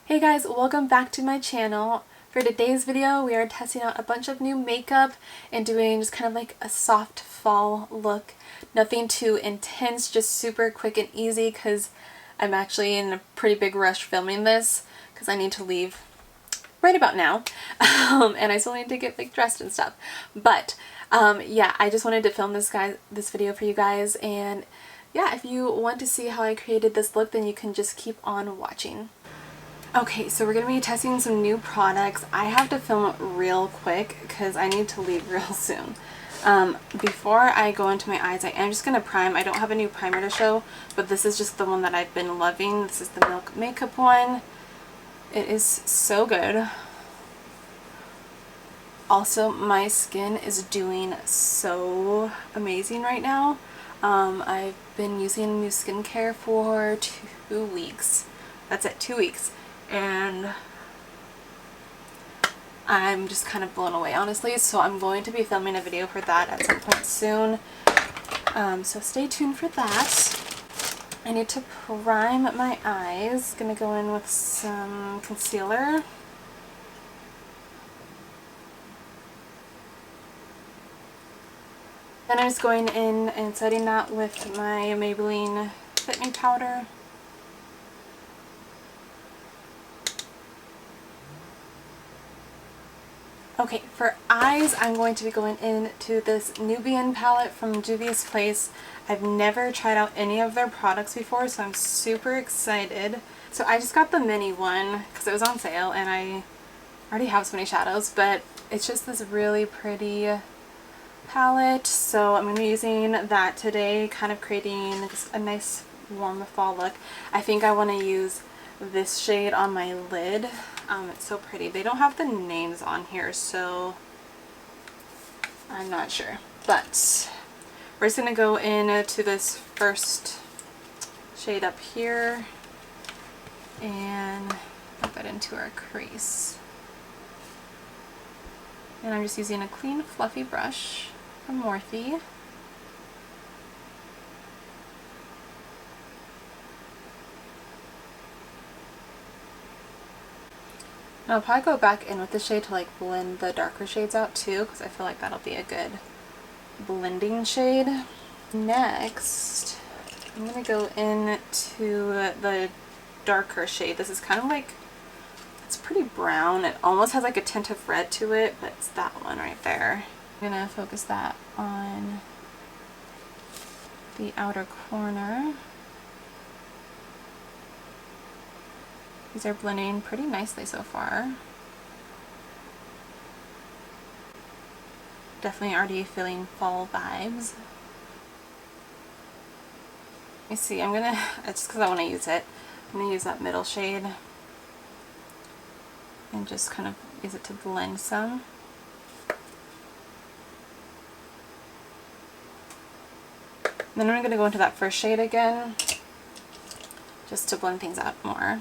Hey guys, welcome back to my channel. For today's video, we are testing out a bunch of new makeup and doing just kind of like a soft fall look. Nothing too intense, just super quick and easy because I'm actually in a pretty big rush filming this because I need to leave right about now. And I still need to get like dressed and stuff. But yeah, I just wanted to film this video for you guys, and yeah, if you want to see how I created this look, then you can just keep on watching. Okay, so we're going to be testing some new products. I have to film real quick because I need to leave real soon. Before I go into my eyes, I am just going to prime. I don't have a new primer to show, but this is just the one that I've been loving. This is the Milk Makeup one. It is so good. Also, my skin is doing so amazing right now. I've been using new skincare for 2 weeks. That's it, 2 weeks. And I'm just kind of blown away, honestly, so I'm going to be filming a video for that at some point soon. So stay tuned for that. I need to prime my eyes. Gonna go in with some concealer. Then I'm just going in and setting that with my Maybelline Fit Me powder. Okay, for eyes, I'm going to be going into this Nubian palette from Juvia's Place. I've never tried out any of their products before, so I'm super excited. So I just got the mini one because it was on sale, and I already have so many shadows, but it's just this really pretty palette. So I'm going to be using that today, kind of creating just a nice warm fall look. I think I want to use this shade on my lid. It's so pretty. They don't have the names on here, so I'm not sure. But we're just going to go into this first shade up here and put that into our crease. And I'm just using a clean, fluffy brush from Morphs. And I'll probably go back in with the shade to like blend the darker shades out too, because I feel like that'll be a good blending shade. Next, I'm going to go into the darker shade. This is kind of like, it's pretty brown. It almost has like a tint of red to it, but it's that one right there. I'm going to focus that on the outer corner. These are blending pretty nicely so far. Definitely already feeling fall vibes. You see, I'm gonna, just because I want to use it, I'm gonna use that middle shade and just kind of use it to blend some. Then I'm gonna go into that first shade again, just to blend things out more.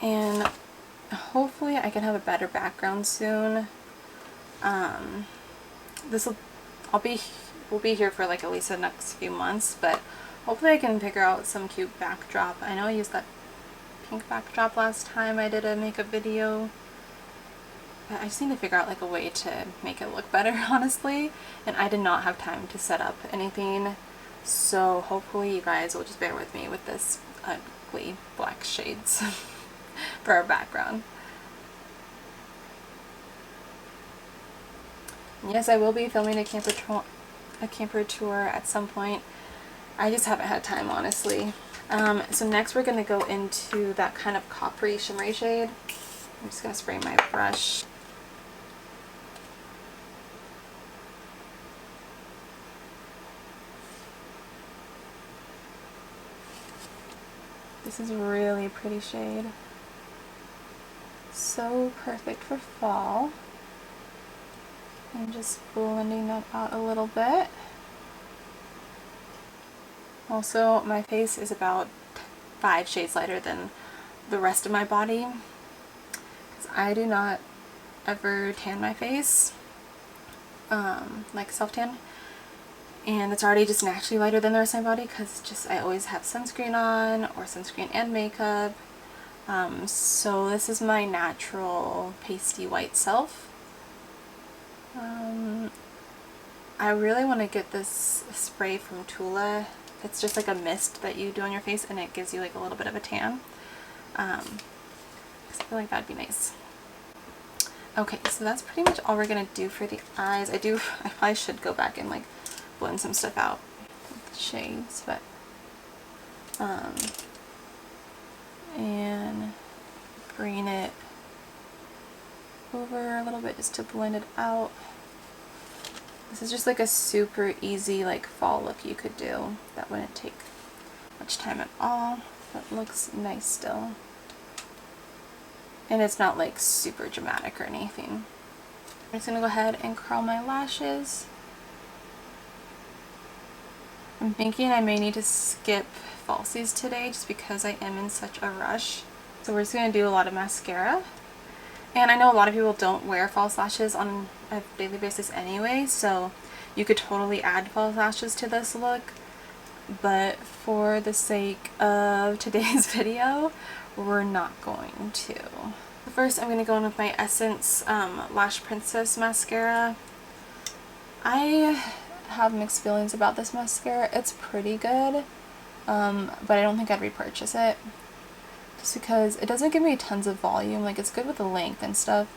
And hopefully I can have a better background soon. We'll be here for like at least the next few months, but hopefully I can figure out some cute backdrop. I know I used that pink backdrop last time I did a makeup video, but I just need to figure out like a way to make it look better, honestly, and I did not have time to set up anything, so hopefully you guys will just bear with me with this ugly black shades for our background. Yes, I will be filming a camper tour at some point. I just haven't had time, honestly. So next we're going to go into that kind of coppery shimmery shade. I'm just going to spray my brush. This is a really pretty shade. So perfect for fall. I'm just blending that out a little bit. Also, my face is about 5 shades lighter than the rest of my body, because I do not ever tan my face, like self-tan, and it's already just naturally lighter than the rest of my body because just I always have sunscreen on, or sunscreen and makeup. So this is my natural pasty white self. I really want to get this spray from Tula. It's just like a mist that you do on your face and it gives you like a little bit of a tan. I feel like that'd be nice. Okay, so that's pretty much all we're gonna do for the eyes. I probably should go back and like blend some stuff out with the shades, but and bring it over a little bit just to blend it out. This is just like a super easy like fall look you could do that wouldn't take much time at all, but looks nice still. And it's not like super dramatic or anything. I'm just gonna go ahead and curl my lashes. I'm thinking I may need to skip falsies today just because I am in such a rush. So we're just gonna do a lot of mascara. And I know a lot of people don't wear false lashes on a daily basis anyway, so you could totally add false lashes to this look. But for the sake of today's video, we're not going to. First, I'm going to go in with my Essence Lash Princess mascara. I have mixed feelings about this mascara. It's pretty good, but I don't think I'd repurchase it. Just because it doesn't give me tons of volume. Like, it's good with the length and stuff.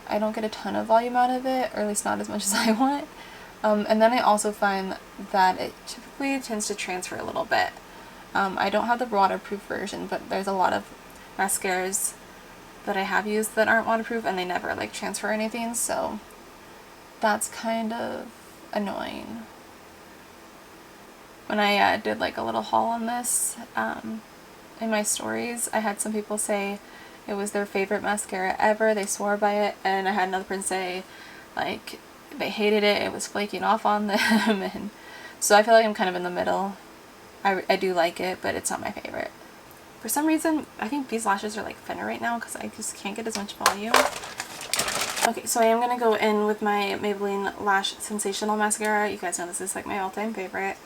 I don't get a ton of volume out of it, or at least not as much as I want. And then I also find that it typically tends to transfer a little bit. I don't have the waterproof version, but there's a lot of mascaras that I have used that aren't waterproof and they never like transfer anything, so that's kind of annoying. When I did like a little haul on this in my stories, I had some people say it was their favorite mascara ever, they swore by it, and I had another person say like they hated it, it was flaking off on them. And so I feel like I'm kind of in the middle. I do like it, but it's not my favorite. For some reason, I think these lashes are like thinner right now because I just can't get as much volume. Okay, so I am going to go in with my Maybelline Lash Sensational mascara. You guys know this is like my all-time favorite.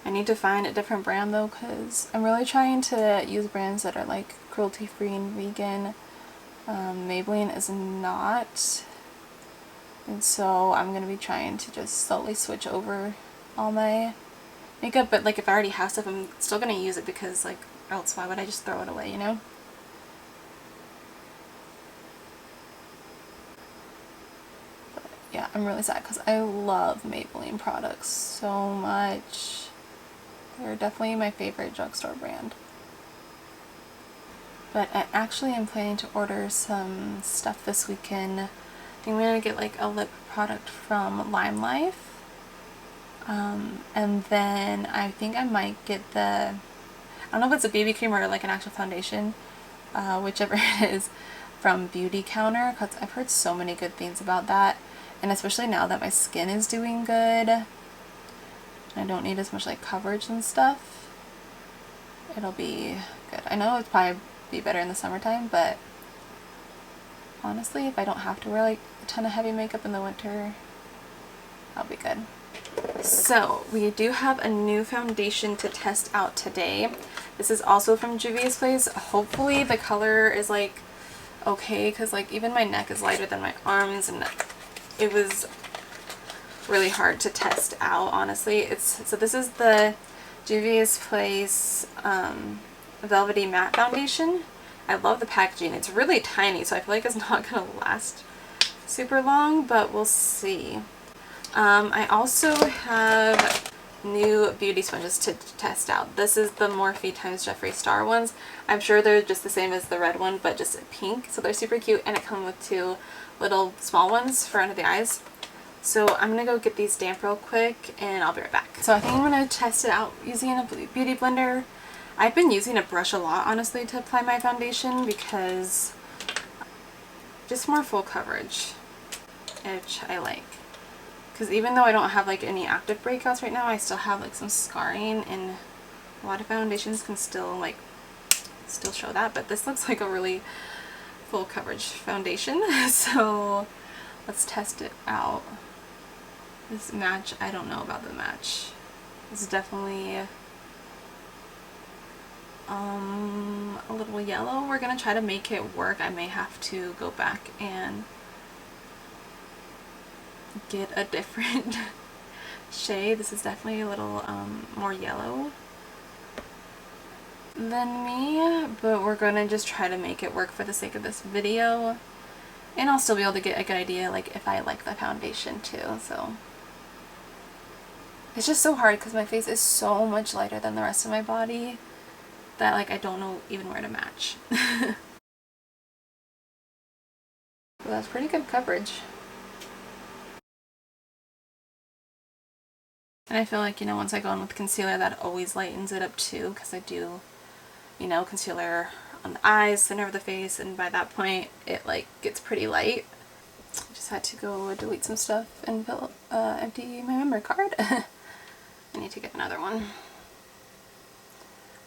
I need to find a different brand though because I'm really trying to use brands that are like cruelty-free and vegan. Maybelline is not. And so I'm going to be trying to just slowly switch over all my makeup. But like if I already have stuff, I'm still going to use it because like else why would I just throw it away, you know? But yeah, I'm really sad because I love Maybelline products so much. They're definitely my favorite drugstore brand. But I actually am planning to order some stuff this weekend. I think I'm going to get like a lip product from Lime Life. And then I think I might get the, I don't know if it's a BB cream or like an actual foundation, whichever it is, from Beauty Counter, because I've heard so many good things about that, and especially now that my skin is doing good, I don't need as much like coverage and stuff, it'll be good. I know it'd probably be better in the summertime, but honestly, if I don't have to wear like a ton of heavy makeup in the winter, I'll be good. So we do have a new foundation to test out today. This is also from Juvia's Place. Hopefully the color is like okay, because like even my neck is lighter than my arms, and it was really hard to test out, honestly. So this is the Juvia's Place Velvety Matte Foundation. I love the packaging. It's really tiny, so I feel like it's not gonna last super long, but we'll see. I also have new beauty sponges to test out. This is the Morphe times Jeffree Star ones. I'm sure they're just the same as the red one, but just pink. So they're super cute, and it comes with two little small ones for under the eyes. So I'm gonna go get these damp real quick, and I'll be right back. So I think I'm gonna test it out using a beauty blender. I've been using a brush a lot, honestly, to apply my foundation because just more full coverage, which I like. Because even though I don't have like any active breakouts right now, I still have like some scarring, and a lot of foundations can still show that, but this looks like a really full coverage foundation. So let's test it out This match, I don't know about the match. This is definitely a little yellow. We're gonna try to make it work. I may have to go back and get a different shade. This is definitely a little more yellow than me, but we're gonna just try to make it work for the sake of this video, and I'll still be able to get a good idea like if I like the foundation too. So it's just so hard because my face is so much lighter than the rest of my body that like I don't know even where to match. But that's pretty good coverage. And I feel like, you know, once I go in with concealer, that always lightens it up too, because I do, you know, concealer on the eyes, center of the face, and by that point it like gets pretty light. I just had to go delete some stuff and empty my memory card. I need to get another one.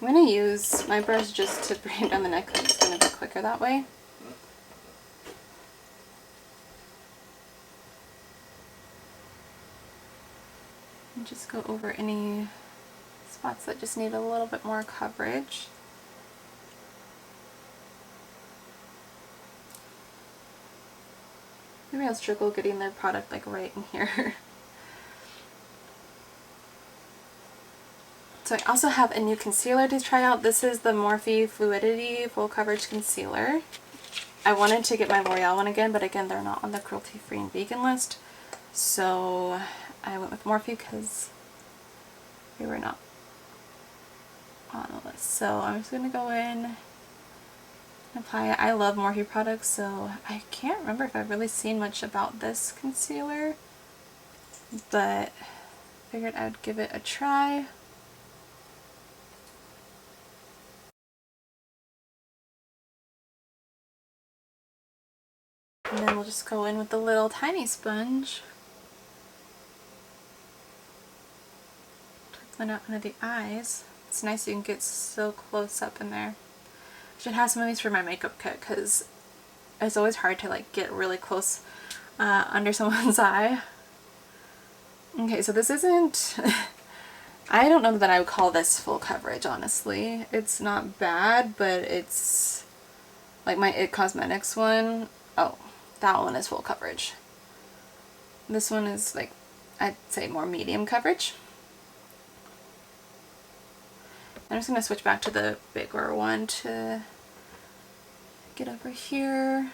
I'm going to use my brush just to bring it down the neck because it's going to be quicker that way. And just go over any spots that just need a little bit more coverage. Maybe I'll struggle getting their product like right in here. So I also have a new concealer to try out. This is the Morphe Fluidity Full Coverage Concealer. I wanted to get my L'Oreal one again, but again, they're not on the cruelty-free and vegan list. So I went with Morphe because they were not on the list. So I'm just going to go in and apply it. I love Morphe products, so I can't remember if I've really seen much about this concealer, but figured I'd give it a try. And then we'll just go in with the little tiny sponge. Clean out under the eyes. It's nice you can get so close up in there. I should have some of these for my makeup kit because it's always hard to like get really close under someone's eye. Okay, so this isn't... I don't know that I would call this full coverage, honestly. It's not bad, but it's like my It Cosmetics one. Oh, that one is full coverage. This one is like, I'd say more medium coverage. I'm just going to switch back to the bigger one to get over here.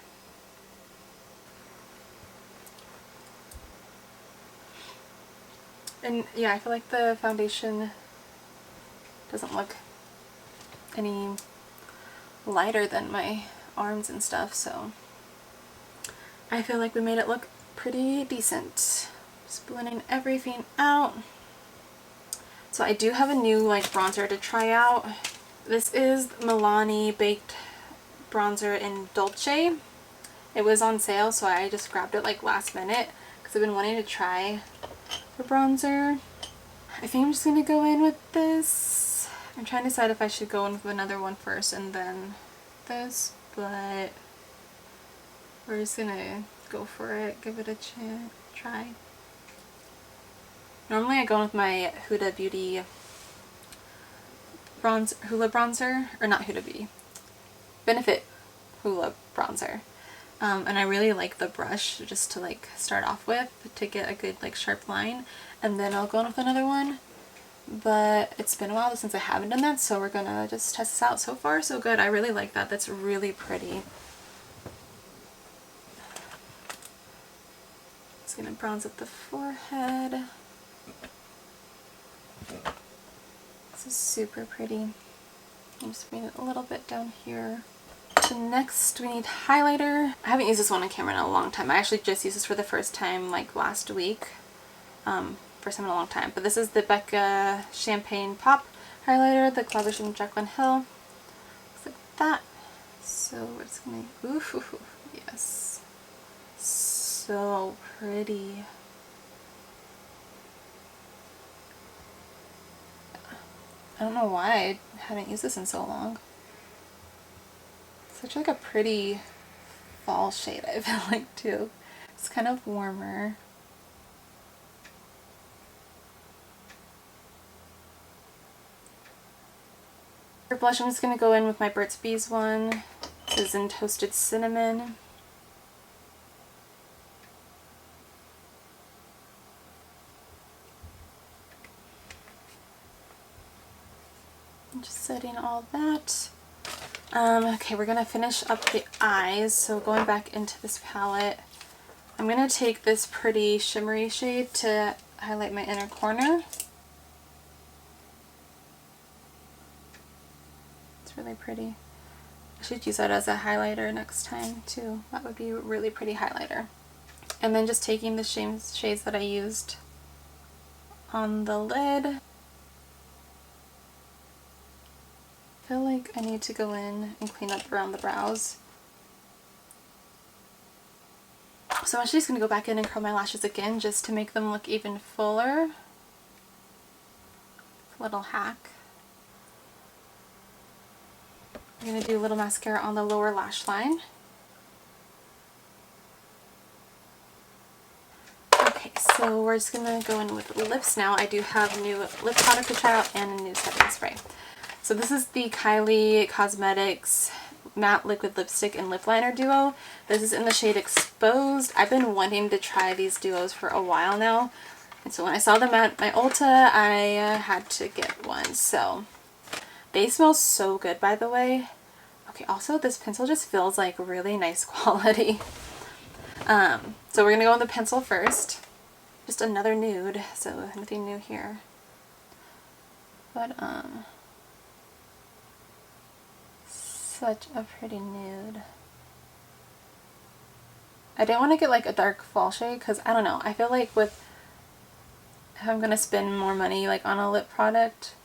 And yeah, I feel like the foundation doesn't look any lighter than my arms and stuff, so I feel like we made it look pretty decent. Just blending everything out. So I do have a new like bronzer to try out. This is Milani Baked bronzer in Dolce. It was on sale, so I just grabbed it like last minute because I've been wanting to try the bronzer. I think I'm just going to go in with this. I'm trying to decide if I should go in with another one first and then this, but we're just going to go for it, give it a try. Normally I go in with my Huda Beauty Hula bronzer, or not Huda Beauty, Benefit Hula bronzer. And I really like the brush just to like start off with to get a good like sharp line, and then I'll go in with another one. But it's been a while since I haven't done that, so we're gonna just test this out. So far so good. I really like that. That's really pretty. Just gonna bronze up the forehead. This is super pretty. I'm just bring it a little bit down here. So next we need highlighter. I haven't used this one on camera in a long time. I actually just used this for the first time like last week. First time in a long time. But this is the Becca Champagne Pop highlighter, the collaboration with Jaclyn Hill. Looks like that. So we're just gonna, ooh, yes. So pretty. I don't know why I haven't used this in so long. Such like a pretty fall shade, I feel like, too. It's kind of warmer. For blush, I'm just going to go in with my Burt's Bees one. This is in Toasted Cinnamon. I'm just setting all that. Okay, we're going to finish up the eyes. So going back into this palette, I'm going to take this pretty shimmery shade to highlight my inner corner. It's really pretty. I should use that as a highlighter next time too. That would be a really pretty highlighter. And then just taking the shades that I used on the lid. I feel like I need to go in and clean up around the brows. So I'm actually just going to go back in and curl my lashes again just to make them look even fuller. Little hack. I'm going to do a little mascara on the lower lash line. Okay, so we're just going to go in with lips now. I do have new lip product to try out and a new setting spray. So this is the Kylie Cosmetics Matte Liquid Lipstick and Lip Liner Duo. This is in the shade Exposed. I've been wanting to try these duos for a while now. And so when I saw them at my Ulta, I had to get one. So they smell so good, by the way. Okay, also this pencil just feels like really nice quality. So we're going to go on the pencil first. Just another nude, so nothing new here. But, such a pretty nude. I didn't want to get like a dark fall shade because I don't know. I feel like if I'm going to spend more money like on a lip product,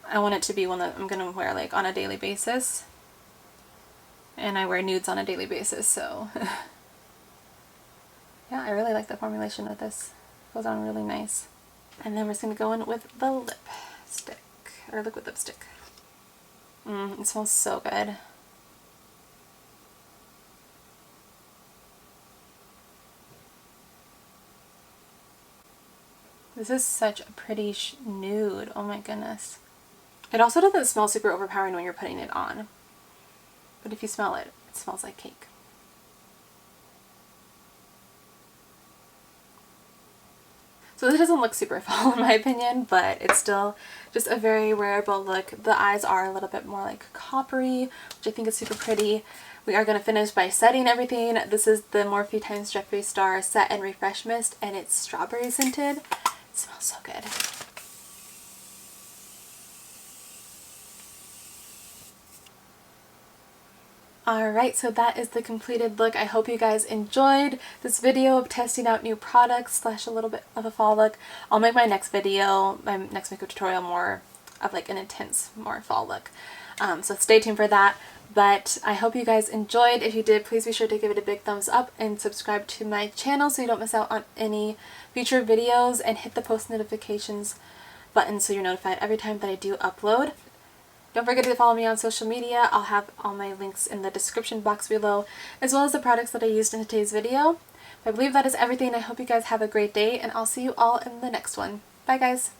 I want it to be one that I'm going to wear like on a daily basis. And I wear nudes on a daily basis, so yeah, I really like the formulation of this. It goes on really nice. And then we're just going to go in with the lipstick, or liquid lipstick. It smells so good. This is such a pretty nude. Oh my goodness. It also doesn't smell super overpowering when you're putting it on. But if you smell it, it smells like cake. So this doesn't look super fall in my opinion, but it's still just a very wearable look. The eyes are a little bit more like coppery, which I think is super pretty. We are going to finish by setting everything. This is the Morphe x Jeffree Star Set and Refresh Mist, and it's strawberry scented. It smells so good. Alright, so that is the completed look. I hope you guys enjoyed this video of testing out new products / a little bit of a fall look. I'll make my next video, my next makeup tutorial, more of like an intense, more fall look. So stay tuned for that. But I hope you guys enjoyed. If you did, please be sure to give it a big thumbs up and subscribe to my channel so you don't miss out on any future videos, and hit the post notifications button so you're notified every time that I do upload. Don't forget to follow me on social media. I'll have all my links in the description box below, as well as the products that I used in today's video. I believe that is everything. I hope you guys have a great day, and I'll see you all in the next one. Bye guys!